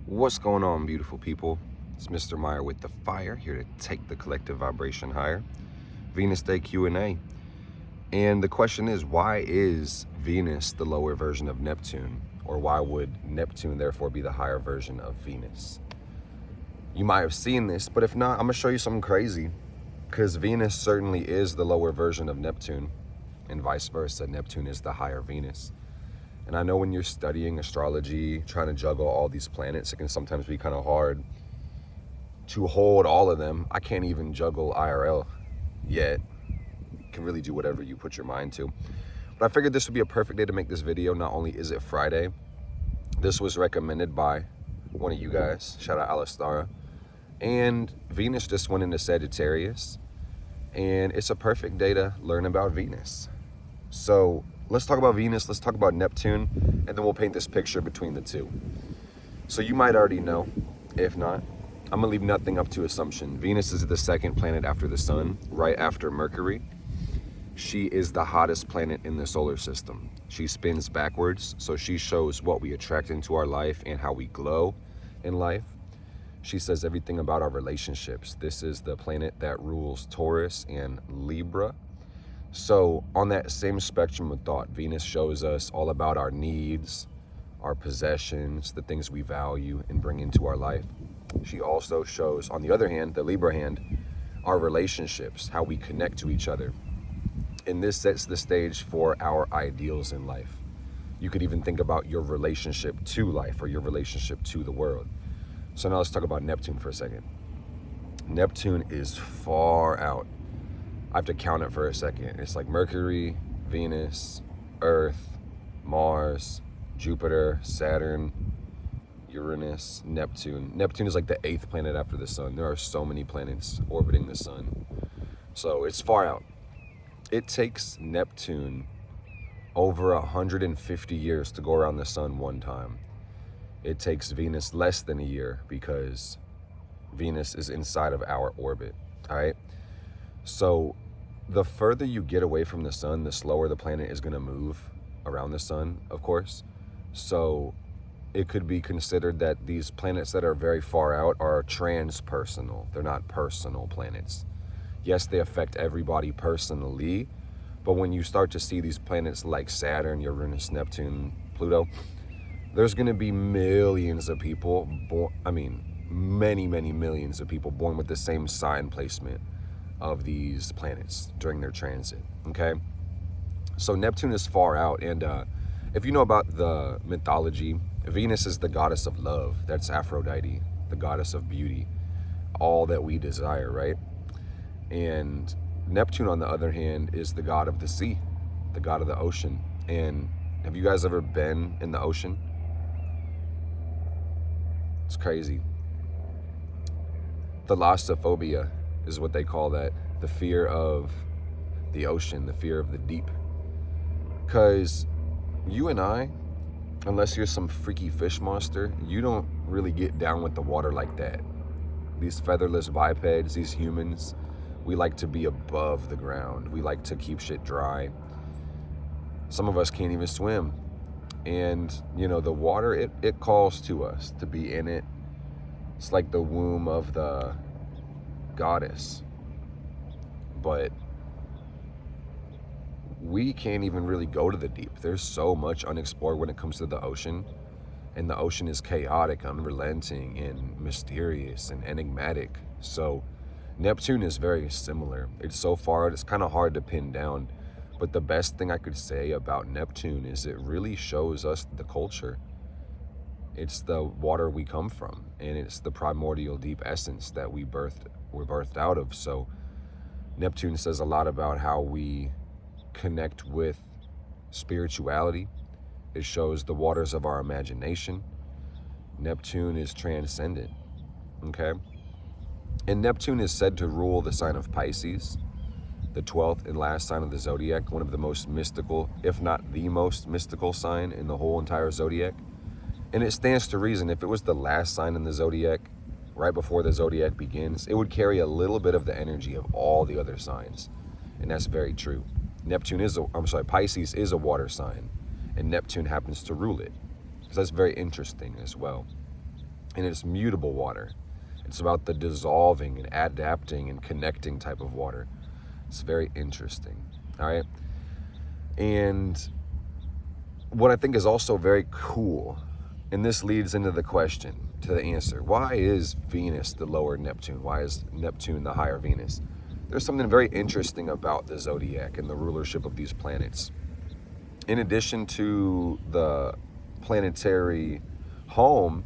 What's going on, beautiful people? It's Mr. Meyer with the Fire, here to take the collective vibration higher. Venus Day Q&A. And the question is, why is Venus the lower version of Neptune? Or why would Neptune therefore be the higher version of Venus? You might have seen this, but if not, I'm gonna show you something crazy. Because Venus certainly is the lower version of Neptune, and vice versa. Neptune is the higher Venus. And I know when you're studying astrology, trying to juggle all these planets, it can sometimes be kind of hard to hold all of them. I can't even juggle IRL yet. You can really do whatever you put your mind to. But I figured this would be a perfect day to make this video. Not only is it Friday, this was recommended by one of you guys. Shout out Alistara. And Venus just went into Sagittarius. And it's a perfect day to learn about Venus. So let's talk about Venus, let's talk about Neptune, and then we'll paint this picture between the two. So you might already know. If not, I'm gonna leave nothing up to assumption. Venus is the second planet after the sun, right after Mercury. She is the hottest planet in the solar system. She spins backwards, so she shows what we attract into our life and how we glow in life. She says everything about our relationships. This is the planet that rules Taurus and Libra. So on that same spectrum of thought, Venus shows us all about our needs, our possessions, the things we value and bring into our life. She also shows, on the other hand, the Libra hand, our relationships, how we connect to each other. And this sets the stage for our ideals in life. You could even think about your relationship to life or your relationship to the world. So now let's talk about Neptune for a second. Neptune is far out. I have to count it for a second. It's like Mercury, Venus, Earth, Mars, Jupiter, Saturn, Uranus, Neptune. Neptune is like the 8th planet after the sun. There are so many planets orbiting the sun. So it's far out. It takes Neptune over 150 years to go around the sun one time. It takes Venus less than a year because Venus is inside of our orbit, all right? So the further you get away from the sun, the slower the planet is going to move around the sun, of course. So it could be considered that these planets that are very far out are transpersonal. They're not personal planets. Yes, they affect everybody personally, but when you start to see these planets like Saturn, Uranus, Neptune, Pluto, there's going to be millions of people born, many millions of people born with the same sign placement of these planets during their transit, okay? So Neptune is far out, and if you know about the mythology, Venus is the goddess of love. That's Aphrodite, the goddess of beauty, all that we desire, right? And Neptune, on the other hand, is the god of the sea, the god of the ocean. And have you guys ever been in the ocean? It's crazy. Thalassophobia is what they call that. The fear of the ocean, the fear of the deep. Because you and I, unless you're some freaky fish monster, you don't really get down with the water like that. These featherless bipeds, these humans, we like to be above the ground. We like to keep shit dry. Some of us can't even swim. And, you know, the water, it calls to us to be in it. It's like the womb of the goddess. But we can't even really go to the deep. There's so much unexplored when it comes to the ocean. And the ocean is chaotic, unrelenting, and mysterious and enigmatic. So Neptune is very similar. It's so far, it's kind of hard to pin down. But the best thing I could say about Neptune is it really shows us the culture. It's the water we come from, and it's the primordial deep essence that we're birthed out of. So Neptune says a lot about how we connect with spirituality. It shows the waters of our imagination. Neptune is transcendent, okay? And Neptune is said to rule the sign of Pisces, the 12th and last sign of the zodiac, one of the most mystical, if not the most mystical sign in the whole entire zodiac. And it stands to reason, if it was the last sign in the zodiac, right before the zodiac begins, it would carry a little bit of the energy of all the other signs. And that's very true. Pisces is a water sign, and Neptune happens to rule it. So that's very interesting as well. and it's mutable water. It's about the dissolving and adapting and connecting type of water. It's very interesting, all right? And what I think is also very cool, and this leads into the question, to the answer. Why is Venus the lower Neptune? Why is Neptune the higher Venus? There's something very interesting about the zodiac and the rulership of these planets. In addition to the planetary home,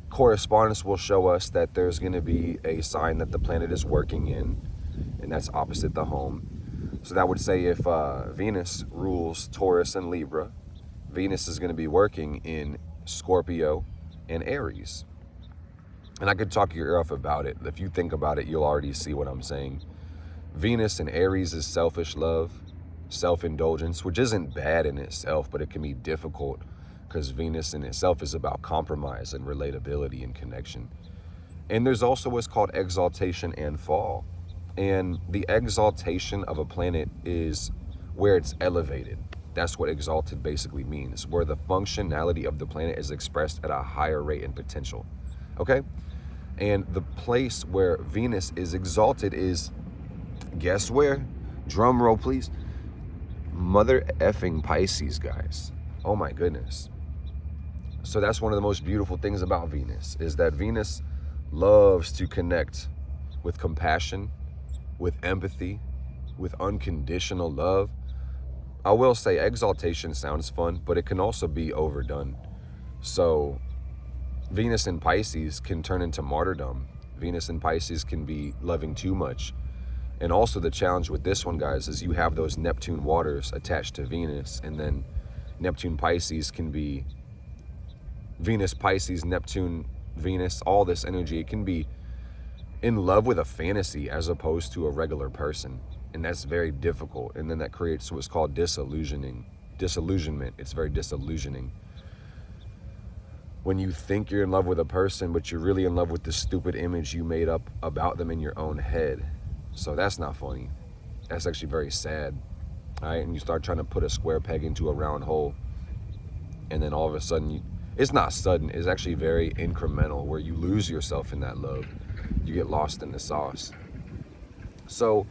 correspondence will show us that there's going to be a sign that the planet is working in, and that's opposite the home. So that would say if Venus rules Taurus and Libra, Venus is going to be working in Scorpio and Aries. And I could talk your ear off about it. If you think about it, you'll already see what I'm saying. Venus in Aries is selfish love, self-indulgence, which isn't bad in itself, but it can be difficult because Venus in itself is about compromise and relatability and connection. And there's also what's called exaltation and fall. And the exaltation of a planet is where it's elevated. That's what exalted basically means, where the functionality of the planet is expressed at a higher rate and potential. Okay? And the place where Venus is exalted is, guess where? Drum roll, please. Mother effing Pisces, guys. Oh my goodness. So that's one of the most beautiful things about Venus, is that Venus loves to connect with compassion, with empathy, with unconditional love. I will say exaltation sounds fun, but it can also be overdone. So Venus in Pisces can turn into martyrdom. Venus in Pisces can be loving too much. And also the challenge with this one, guys, is you have those Neptune waters attached to Venus, and then Neptune Pisces can be Venus, Pisces, Neptune, Venus, all this energy. It can be in love with a fantasy as opposed to a regular person. And that's very difficult. And then that creates what's called disillusionment. It's very disillusioning. When you think you're in love with a person, but you're really in love with the stupid image you made up about them in your own head. So that's not funny. That's actually very sad. All right, and you start trying to put a square peg into a round hole. And then all of a sudden, it's not sudden, it's actually very incremental, where you lose yourself in that love. You get lost in the sauce. So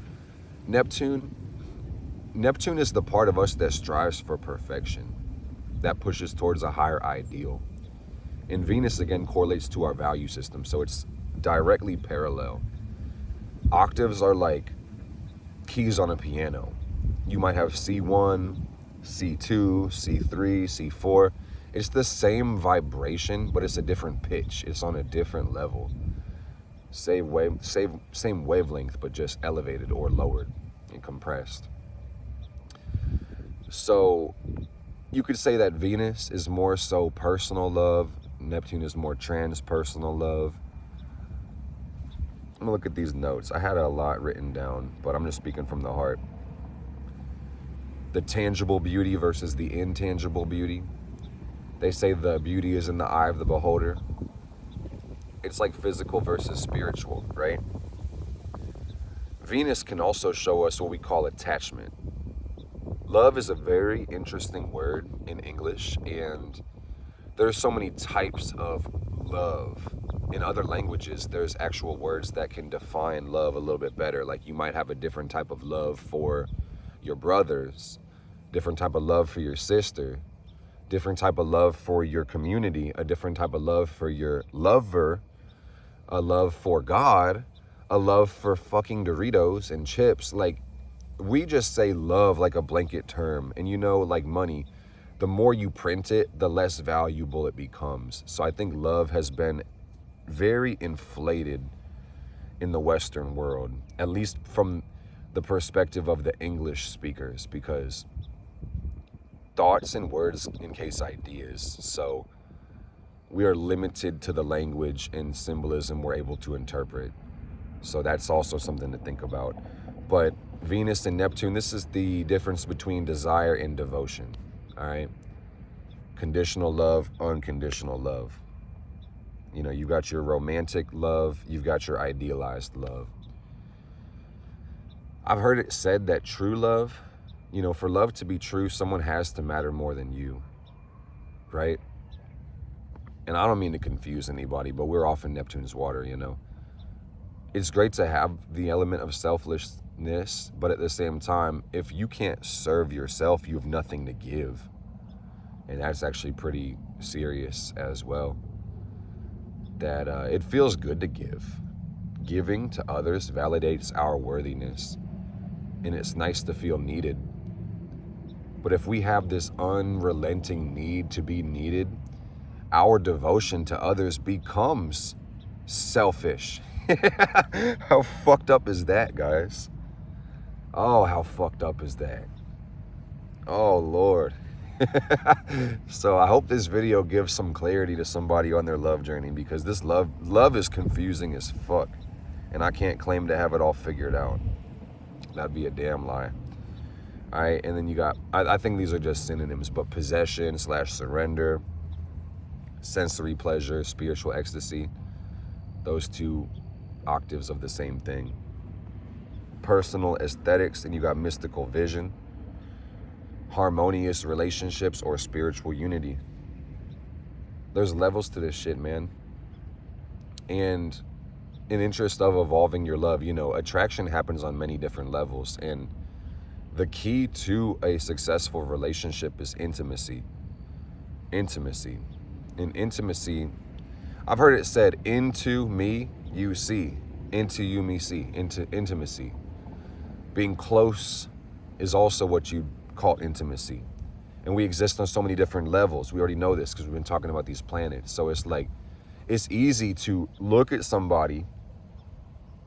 Neptune is the part of us that strives for perfection, that pushes towards a higher ideal. And Venus, again, correlates to our value system, so it's directly parallel. Octaves are like keys on a piano. You might have C1, C2, C3, C4. It's the same vibration, but it's a different pitch. It's on a different level. Same wavelength, but just elevated or lowered and compressed. So you could say that Venus is more so personal love. Neptune is more transpersonal love. I'm gonna look at these notes. I had a lot written down, but I'm just speaking from the heart. The tangible beauty versus the intangible beauty. They say the beauty is in the eye of the beholder. It's like physical versus spiritual, right? Venus can also show us what we call attachment. Love is a very interesting word in English, and there's so many types of love. In other languages, there's actual words that can define love a little bit better. Like you might have a different type of love for your brothers, different type of love for your sister, different type of love for your community, a different type of love for your lover, a love for God, a love for fucking Doritos and chips. Like, we just say love like a blanket term. And you know, like money, the more you print it, the less valuable it becomes. So I think love has been very inflated in the Western world, at least from the perspective of the English speakers, because thoughts and words encase ideas. So we are limited to the language and symbolism we're able to interpret. So that's also something to think about. But Venus and Neptune, this is the difference between desire and devotion. All right? Conditional love, unconditional love. You know, you got your romantic love, you've got your idealized love. I've heard it said that true love, you know, for love to be true, someone has to matter more than you, right? and I don't mean to confuse anybody, but we're off in Neptune's water, you know. It's great to have the element of selflessness, but at the same time, if you can't serve yourself, you have nothing to give. And that's actually pretty serious as well. That it feels good to give. Giving to others validates our worthiness, and it's nice to feel needed. But if we have this unrelenting need to be needed, our devotion to others becomes selfish. How fucked up is that, guys? Oh, how fucked up is that? Oh, Lord. So I hope this video gives some clarity to somebody on their love journey, because this love is confusing as fuck, and I can't claim to have it all figured out. That'd be a damn lie. All right, and then you got, I think these are just synonyms, but possession / surrender, sensory pleasure, spiritual ecstasy, those two octaves of the same thing. Personal aesthetics, and you got mystical vision, harmonious relationships, or spiritual unity. There's levels to this shit, man. And in interest of evolving your love, you know, attraction happens on many different levels, and the key to a successful relationship is intimacy. Intimacy. In intimacy, I've heard it said, into me you see, into you me see, into intimacy. Being close is also what you call intimacy. And we exist on so many different levels. We already know this because we've been talking about these planets. So it's like, it's easy to look at somebody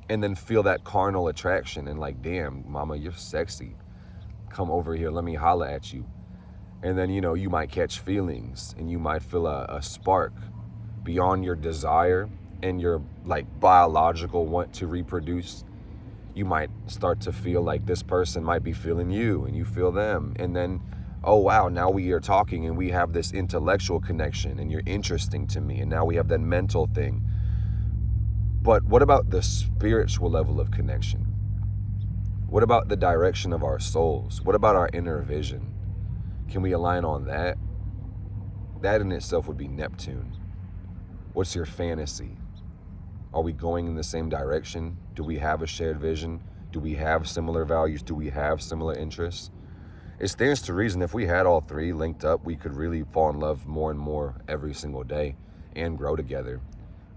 and then feel that carnal attraction and like, damn, mama, you're sexy. Come over here, let me holla at you. And then, you know, you might catch feelings and you might feel a spark beyond your desire and your like biological want to reproduce. You might start to feel like this person might be feeling you and you feel them. And then, oh wow, now we are talking and we have this intellectual connection and you're interesting to me. And now we have that mental thing. But what about the spiritual level of connection? What about the direction of our souls? What about our inner vision? Can we align on that? That in itself would be Neptune. What's your fantasy? Are we going in the same direction? Do we have a shared vision? Do we have similar values? Do we have similar interests? It stands to reason if we had all three linked up, we could really fall in love more and more every single day and grow together.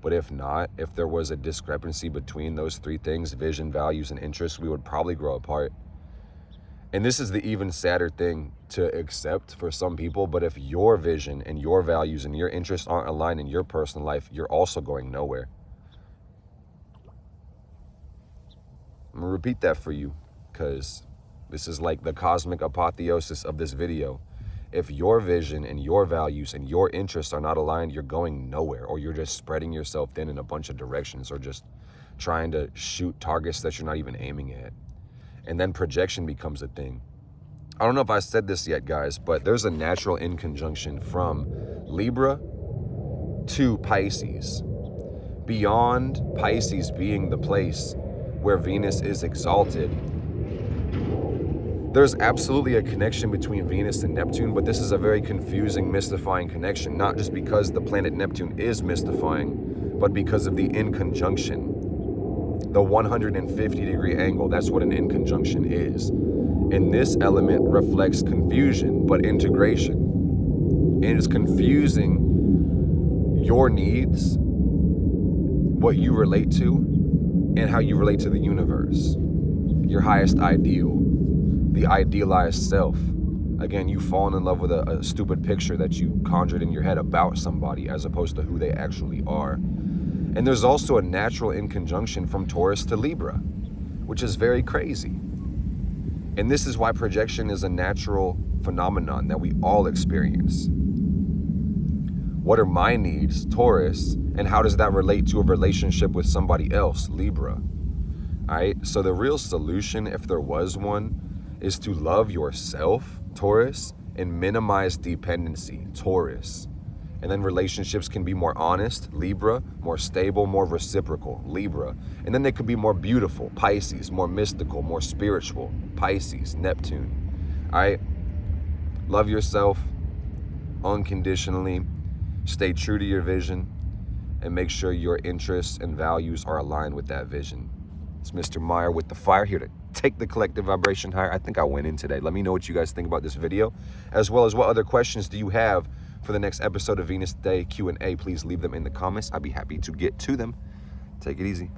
But if not, if there was a discrepancy between those three things, vision, values, and interests, we would probably grow apart. And this is the even sadder thing to accept for some people, but if your vision and your values and your interests aren't aligned in your personal life, you're also going nowhere. I'm gonna repeat that for you, because this is like the cosmic apotheosis of this video. If your vision and your values and your interests are not aligned, you're going nowhere, or you're just spreading yourself thin in a bunch of directions, or just trying to shoot targets that you're not even aiming at. And then projection becomes a thing. I don't know if I said this yet, guys, but there's a natural inconjunction from Libra to Pisces. Beyond Pisces being the place where Venus is exalted, there's absolutely a connection between Venus and Neptune, but this is a very confusing, mystifying connection, not just because the planet Neptune is mystifying, but because of the inconjunction. The 150-degree angle, that's what an inconjunction is. And this element reflects confusion, but integration. And it's confusing your needs, what you relate to, and how you relate to the universe. Your highest ideal, the idealized self. Again, you've fallen in love with a stupid picture that you conjured in your head about somebody as opposed to who they actually are. And there's also a natural inconjunction from Taurus to Libra, which is very crazy. And this is why projection is a natural phenomenon that we all experience. What are my needs, Taurus, and how does that relate to a relationship with somebody else, Libra? All right, so the real solution, if there was one, is to love yourself, Taurus, and minimize dependency, Taurus. And then relationships can be more honest, Libra, more stable, more reciprocal, Libra. And then they could be more beautiful, Pisces, more mystical, more spiritual, Pisces, Neptune. All right? Love yourself unconditionally. Stay true to your vision and make sure your interests and values are aligned with that vision. It's Mr. Meyer with the fire, here to take the collective vibration higher. I think I went in today. Let me know what you guys think about this video, as well as what other questions do you have for the next episode of Venus Day Q&A. Please leave them in the comments. I'd be happy to get to them. Take it easy.